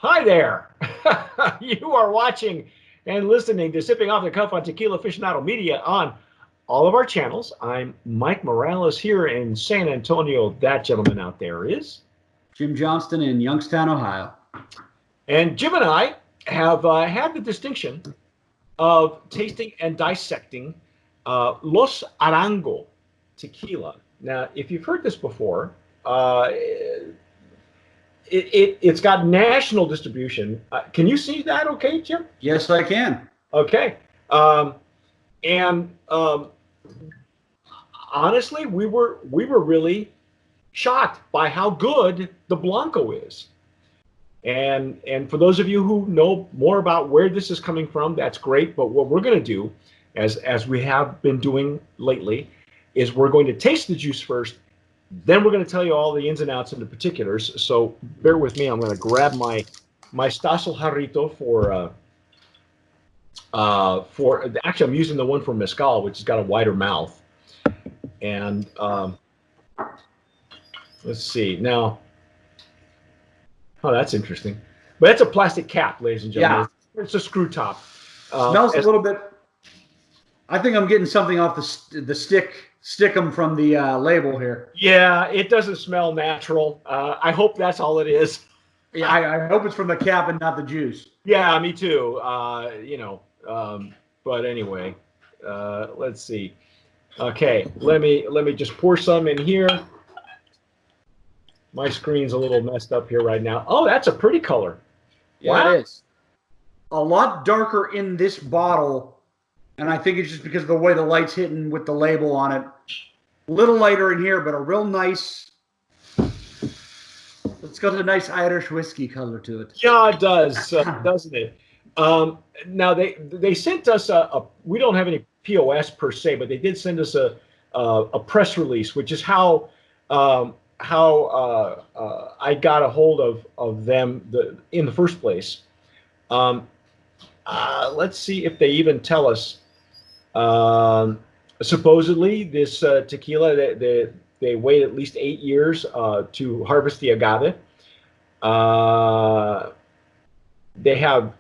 Hi there. You are watching and listening to Sipping Off the Cuff on Tequila Aficionado Media on all of our channels. I'm Mike Morales here in San Antonio. That gentleman out there is Jim Johnston in Youngstown, Ohio. And Jim and I have had the distinction of tasting and dissecting Los Arango tequila. Now, if you've heard this before, it's got national distribution. Can you see that okay, Jim? Yes, I can. Okay. Honestly, we were really shocked by how good the Blanco is. And for those of you who know more about where this is coming from, that's great. But what we're going to do, as we have been doing lately, is we're going to taste the juice first. Then we're going to tell you all the ins and outs and the particulars. So bear with me. I'm going to grab my Stassel Jarrito for actually I'm using the one for Mezcal, which has got a wider mouth. And let's see now. Oh, that's interesting. But it's a plastic cap, ladies and gentlemen. Yeah. It's a screw top. Smells a little bit. I think I'm getting something off the stickum from the label here. Yeah, it doesn't smell natural. I hope that's all it is. Yeah, I hope it's from the cap and not the juice. Yeah, me too. But anyway, let's see. Okay, let me just pour some in here. My screen's a little messed up here right now. Oh, that's a pretty color. Yeah, wow. It is. A lot darker in this bottle, and I think it's just because of the way the light's hitting with the label on it. A little lighter in here, but a real nice. It's got a nice Irish whiskey color to it. Yeah, it does, doesn't it? Now they sent us we don't have any POS per se, but they did send us a press release, which is how I got a hold of them in the first place. Let's see if they even tell us. Supposedly, this tequila, they wait at least 8 years to harvest the agave. They have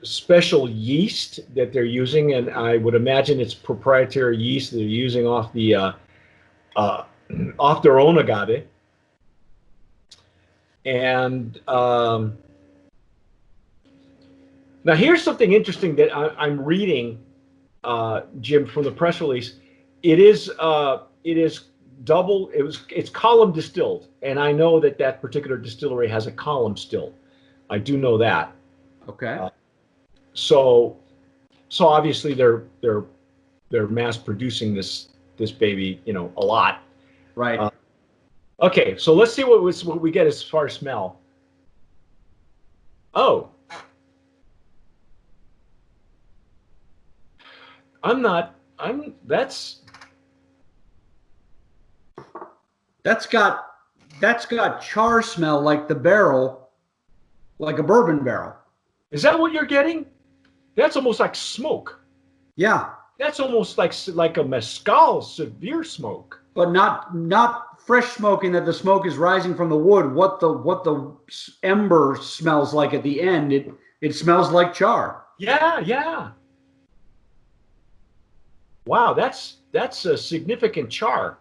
special yeast that they're using, and I would imagine it's proprietary yeast they're using off their own agave. And now here's something interesting that I'm reading, Jim, from the press release. It's column distilled, and I know that particular distillery has a column still. I do know that. Okay. So obviously they're mass producing this baby, a lot. Right. Okay, so let's see what we get as far as smell. Oh. That's got char smell like the barrel, like a bourbon barrel. Is that what you're getting? That's almost like smoke. Yeah. That's almost like a mezcal severe smoke. But not fresh smoking that the smoke is rising from the wood. What the ember smells like at the end, it smells like char. Yeah, yeah. Wow, that's a significant char.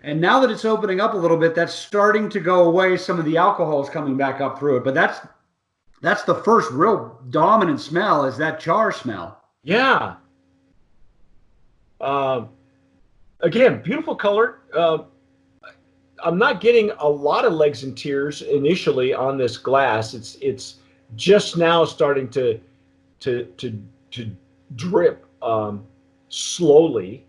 And now that it's opening up a little bit, that's starting to go away. Some of the alcohol is coming back up through it, but that's the first real dominant smell, is that char smell. Yeah. Again, beautiful color. I'm not getting a lot of legs and tears initially on this glass. It's just now starting to drip slowly.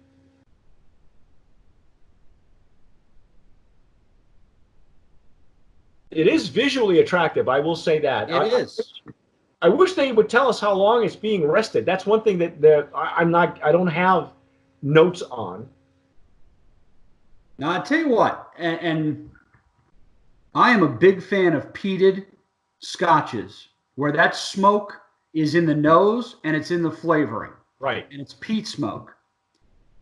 It is visually attractive, I will say that. It is. I wish they would tell us how long it's being rested. That's one thing that I don't have notes on. Now, I tell you what, and I am a big fan of peated scotches, where that smoke is in the nose and it's in the flavoring. Right. And it's peat smoke.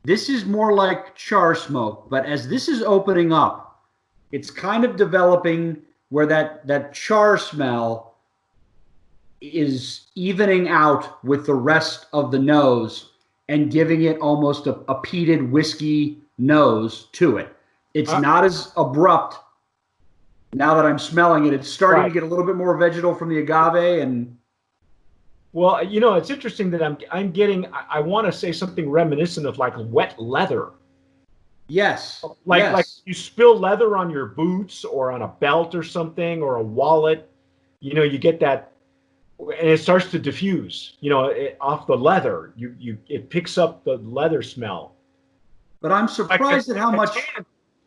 This is more like char smoke, but as this is opening up, it's kind of developing where that char smell is evening out with the rest of the nose and giving it almost a peated whiskey nose to it. It's not as abrupt now that I'm smelling it. It's starting to get a little bit more vegetal from the agave. And well, you know, it's interesting that I'm getting, I want to say something reminiscent of like wet leather. Yes. Like you spill leather on your boots or on a belt or something or a wallet, you know, you get that, and it starts to diffuse, you know, off the leather. It picks up the leather smell. But I'm surprised at how much,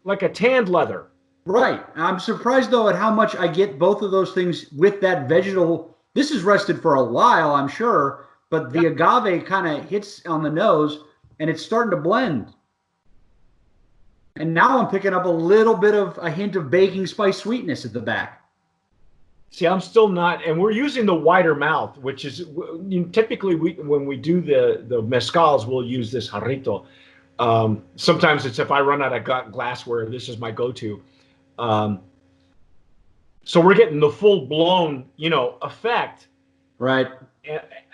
like a tanned leather. Right. I'm surprised though at how much I get both of those things with that vegetal. This is rested for a while, I'm sure, but the agave kind of hits on the nose and it's starting to blend. And now I'm picking up a little bit of a hint of baking spice sweetness at the back. See, I'm still not, and we're using the wider mouth, which is, you know, typically when we do the mezcals, we'll use this jarrito. Sometimes it's if I run out of glassware, this is my go-to. So we're getting the full blown, you know, effect, right,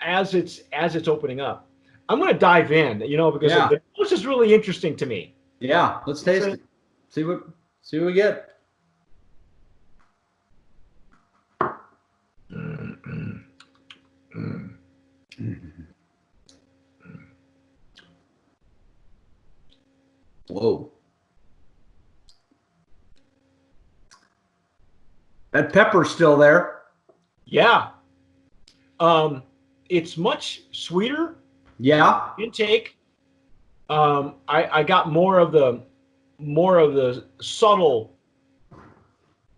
as it's opening up. I'm going to dive in, you know, because this is really interesting to me. Yeah, let's taste it. See what we get. Whoa. That pepper's still there. Yeah. It's much sweeter. Yeah. Intake. I got more of the subtle.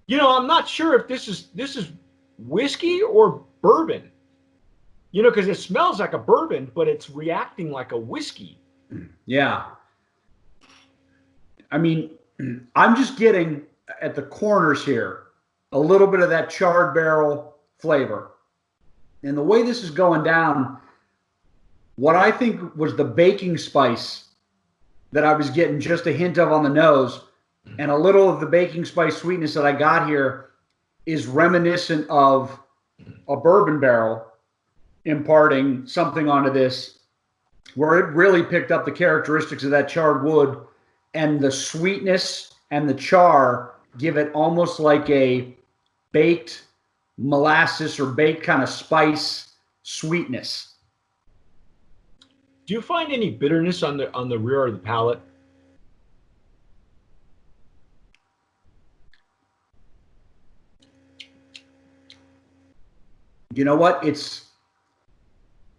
You know, I'm not sure if this is whiskey or bourbon. You know, because it smells like a bourbon, but it's reacting like a whiskey. Yeah. I mean, I'm just getting at the corners here a little bit of that charred barrel flavor. And the way this is going down, what I think was the baking spice that I was getting just a hint of on the nose, and a little of the baking spice sweetness that I got here is reminiscent of a bourbon barrel imparting something onto this, where it really picked up the characteristics of that charred wood, and the sweetness and the char give it almost like a baked molasses or baked kind of spice sweetness. Do you find any bitterness on the rear of the palate? You know what?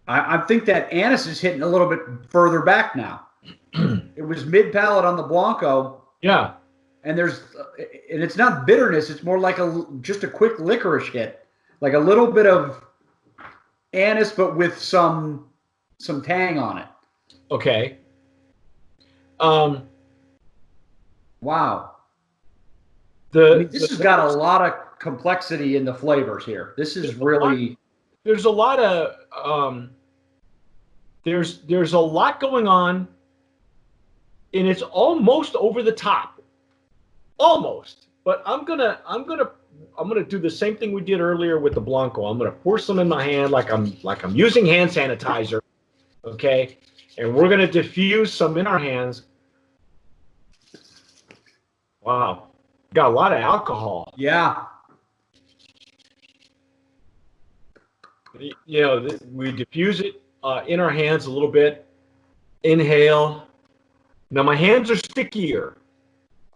I think that anise is hitting a little bit further back now. It was mid palate on the Blanco. Yeah. And it's not bitterness. It's more like just a quick licorice hit, like a little bit of anise, but with some tang on it. Okay. Wow. This has got a lot of complexity in the flavors here. This is really. There's a lot of there's a lot going on, and it's almost over the top. Almost. But I'm gonna do the same thing we did earlier with the Blanco. I'm gonna pour some in my hand like I'm using hand sanitizer. Okay? And we're gonna diffuse some in our hands. Wow. Got a lot of alcohol. Yeah. You know, we diffuse it in our hands a little bit. Inhale. Now my hands are stickier.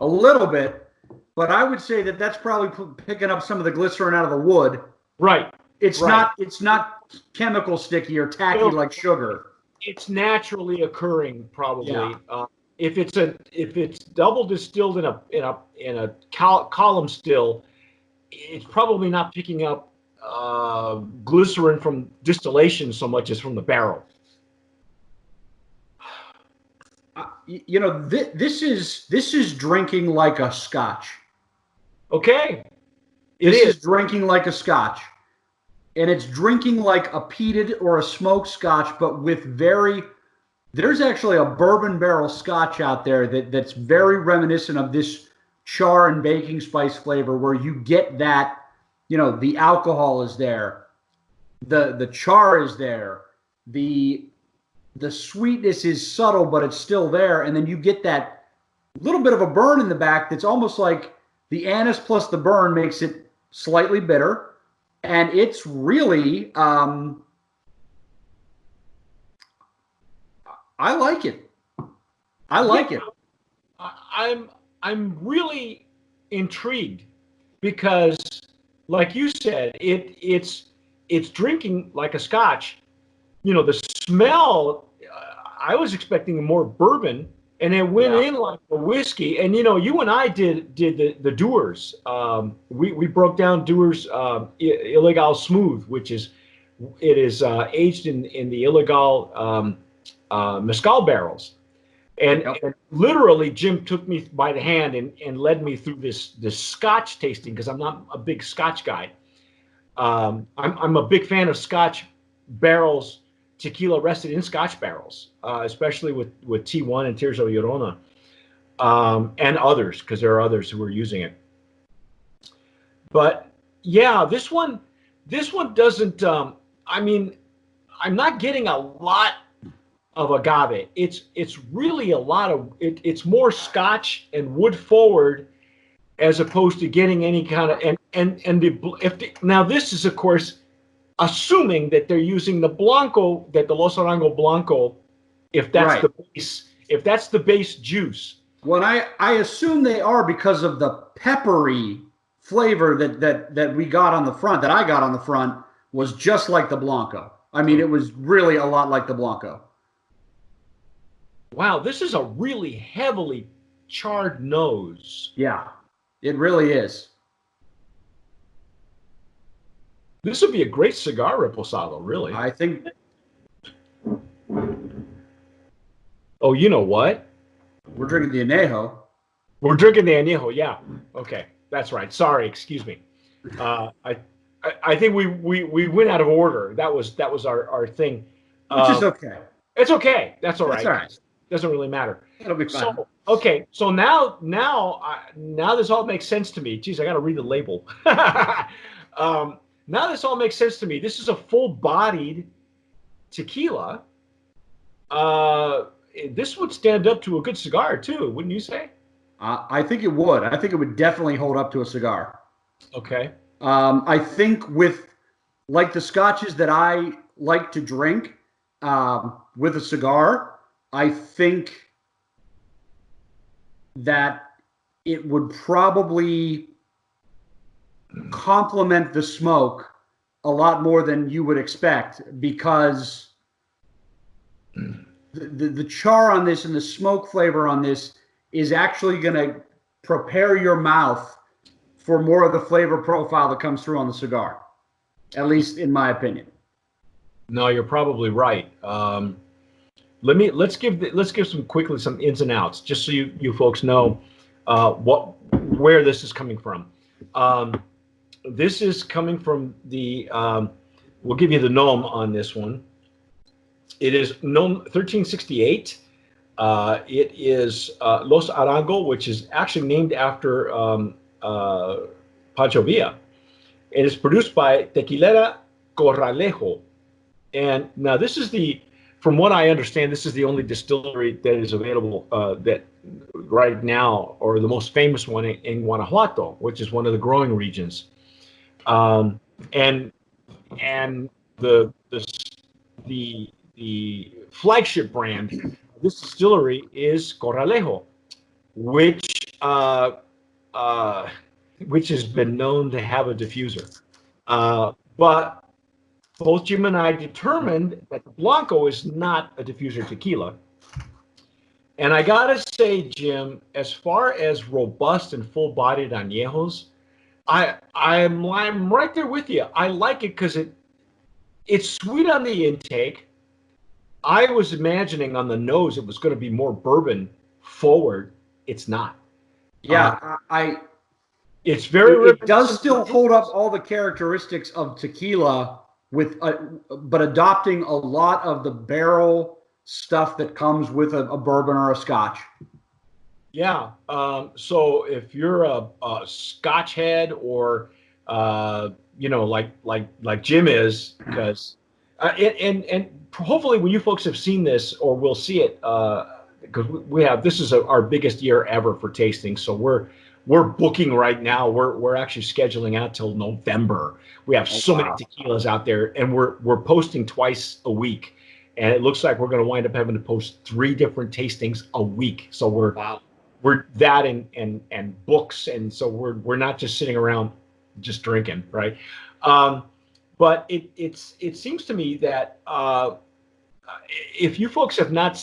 A little bit, but I would say that that's probably picking up some of the glycerin out of the wood. Right. It's right. not chemical sticky or tacky like sugar. It's naturally occurring, probably. Yeah. If it's double distilled in a column still, it's probably not picking up glycerin from distillation so much as from the barrel. You know, this is drinking like a Scotch. Okay. This is drinking like a Scotch. And it's drinking like a peated or a smoked Scotch, but with there's actually a bourbon barrel Scotch out there that's very reminiscent of this char and baking spice flavor where you get that, the alcohol is there, the char is there, the sweetness is subtle, but it's still there, and then you get that little bit of a burn in the back that's almost like the anise plus the burn makes it slightly bitter, and it's really I like it. I like it. I'm really intrigued because, like you said, it's drinking like a Scotch. The smell. I was expecting more bourbon, and it went in like a whiskey. And you and I did the Dewar's. We broke down Dewar's Illegal Smooth, which is aged in the illegal mezcal barrels. And literally, Jim took me by the hand and led me through this Scotch tasting because I'm not a big Scotch guy. I'm a big fan of Scotch barrels, tequila rested in Scotch barrels, especially with T1 and Tirso Llorona, and others, because there are others who are using it. But yeah, this one doesn't. I'm not getting a lot of agave. It's really a lot of it's more Scotch and wood forward as opposed to getting any kind of now this is of course assuming that they're using the Blanco, that the Los Arango Blanco, if that's the base juice. Well, I assume they are because of the peppery flavor that we got on the front, that I got on the front, was just like the Blanco. It was really a lot like the Blanco. Wow, this is a really heavily charred nose. Yeah, it really is. This would be a great cigar reposado, really. I think. Oh, you know what? We're drinking the Anejo. We're drinking the Anejo, yeah. Okay, that's right. Sorry, excuse me. I think we went out of order. That was our thing. Which is okay. It's okay. That's all right. That's all right. Doesn't really matter. It'll be fine. So now this all makes sense to me. Geez, I got to read the label. Now this all makes sense to me. This is a full-bodied tequila. This would stand up to a good cigar too, wouldn't you say? I think it would. I think it would definitely hold up to a cigar. Okay. I think with like the scotches that I like to drink with a cigar, I think that it would probably complement the smoke a lot more than you would expect, because the char on this and the smoke flavor on this is actually going to prepare your mouth for more of the flavor profile that comes through on the cigar, at least in my opinion. No, you're probably right. Let's give some ins and outs, just so you folks know where this is coming from. This is coming from the. We'll give you the NOM on this one. It is NOM 1368. It is Los Arango, which is actually named after Pancho Villa. It is produced by Tequila Corralejo. And now this is from what I understand, this is the only distillery that is available that right now, or the most famous one in Guanajuato, which is one of the growing regions. And the flagship brand of this distillery is Corralejo, which has been known to have a diffuser. But both Jim and I determined that the Blanco is not a diffuser tequila. And I gotta say, Jim, as far as robust and full-bodied añejos, I'm right there with you. I like it because it's sweet on the intake. I was imagining on the nose it was going to be more bourbon forward. It's not. Yeah, it's very. It does still hold up all the characteristics of tequila but adopting a lot of the barrel stuff that comes with a bourbon or a Scotch. Yeah. So if you're a Scotch head, or like Jim is, because and hopefully when you folks have seen this or will see it, because we have, this is our biggest year ever for tasting. So we're booking right now. We're actually scheduling out till November. We have Oh, so many wow. tequilas out there, and we're posting twice a week. And it looks like we're going to wind up having to post 3 different tastings a week. So Wow. we're that and books, and so we're not just sitting around just drinking, right? Um, but it seems to me that if you folks have not,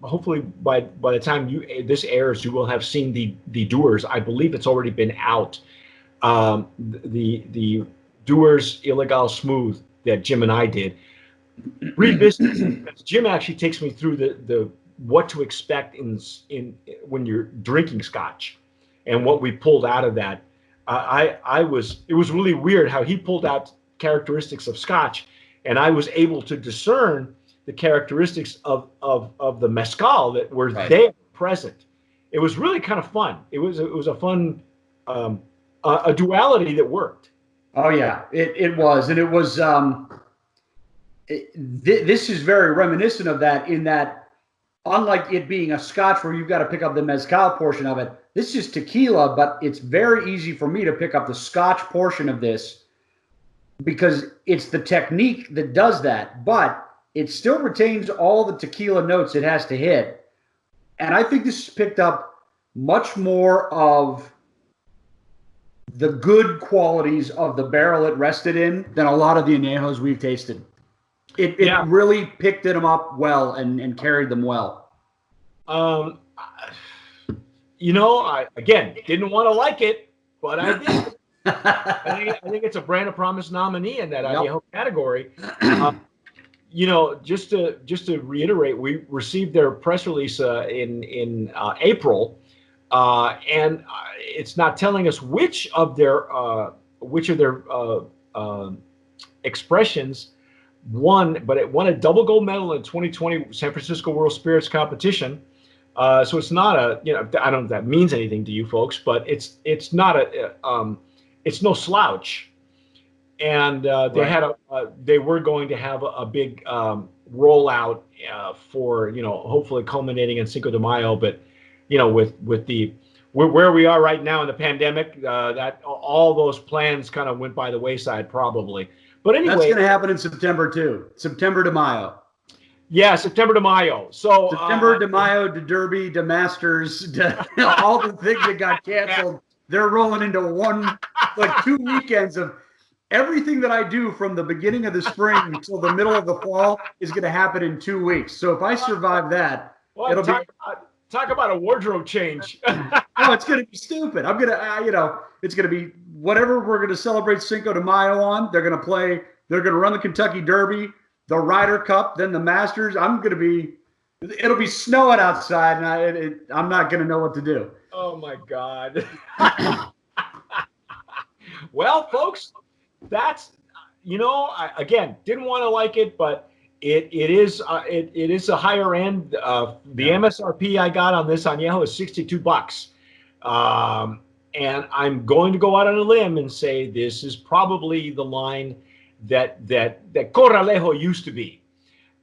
hopefully by the time this airs, you will have seen the Doers. I believe it's already been out. The Doers Illegal Smooth that Jim and I did. Revisit, because Jim actually takes me through the what to expect in when you're drinking Scotch, and what we pulled out of that. It was really weird how he pulled out characteristics of Scotch, and I was able to discern the characteristics of the mezcal that were Right. there present. It was really kind of fun. It was a fun a duality that worked. Oh yeah, it was, and it was. This is very reminiscent of that, in that, unlike it being a Scotch where you've got to pick up the mezcal portion of it, this is tequila, but it's very easy for me to pick up the Scotch portion of this because it's the technique that does that, but it still retains all the tequila notes it has to hit. And I think this has picked up much more of the good qualities of the barrel it rested in than a lot of the Anejos we've tasted. It really picked them up well and carried them well. I again didn't want to like it, but I did. I think it's a Brand of Promise nominee in that Anejo category. Just to reiterate, we received their press release in April, and it's not telling us which of their expressions won, but it won a double gold medal in 2020 San Francisco World Spirits Competition. So it's not I don't know if that means anything to you folks, but it's not it's no slouch. And they were going to have a big rollout for hopefully culminating in Cinco de Mayo, but with the where we are right now in the pandemic, that all those plans kind of went by the wayside probably. But anyway, that's going to happen in September too. September to Mayo. Yeah, September to Mayo. So September to Mayo, to Derby, to Masters, to all the things that got canceled. They're rolling into like 2 weekends of everything that I do from the beginning of the spring until the middle of the fall is going to happen in 2 weeks. So if I survive that, it'll talk about a wardrobe change. Oh, it's going to be stupid. I'm going to, it's going to be whatever we're going to celebrate Cinco de Mayo on. They're going to play. They're going to run the Kentucky Derby, the Ryder Cup, then the Masters. It'll be snowing outside, and I'm not going to know what to do. Oh my God. Well, folks, that's again didn't want to like it, but it is a higher end. The MSRP I got on this Anejo is $62, and I'm going to go out on a limb and say this is probably the line that Corralejo used to be.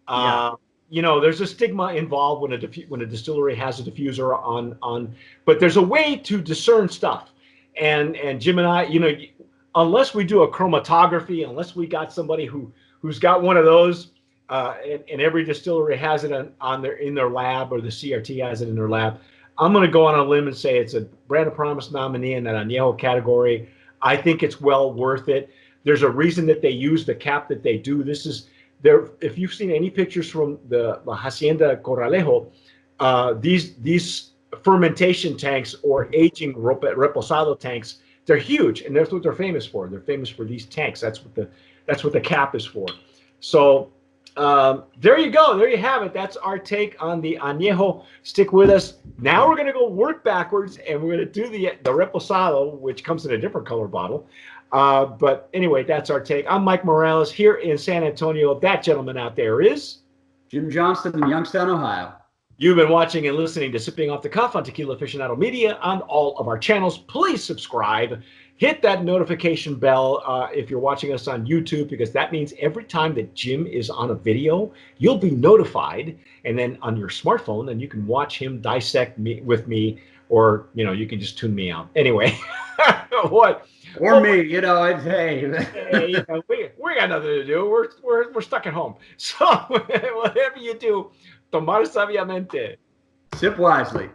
There's a stigma involved when a distillery has a diffuser on, but there's a way to discern stuff. And Jim and I, unless we do a chromatography, unless we got somebody who's got one of those, and every distillery has it in their lab, or the CRT has it in their lab, I'm going to go on a limb and say it's a Brand of Promise nominee in that Anejo category. I think it's well worth it. There's a reason that they use the cap that they do. This is there. If you've seen any pictures from the Hacienda Corralejo, these fermentation tanks or aging reposado tanks, they're huge, and that's what they're famous for. They're famous for these tanks. That's what the cap is for. So there you go. There you have it. That's our take on the Anejo. Stick with us. Now we're going to go work backwards, and we're going to do the reposado, which comes in a different color bottle. But anyway, that's our take. I'm Mike Morales here in San Antonio. That gentleman out there is Jim Johnston in Youngstown, Ohio. You've been watching and listening to Sipping Off the Cuff on Tequila Aficionado Media on all of our channels. Please subscribe. Hit that notification bell if you're watching us on YouTube, because that means every time that Jim is on a video, you'll be notified. And then on your smartphone, then you can watch him dissect me with me, or you can just tune me out. Anyway, what? Or me, it's hey. Hey, we got nothing to do. We're stuck at home. So whatever you do, tomar sabiamente. Sip wisely.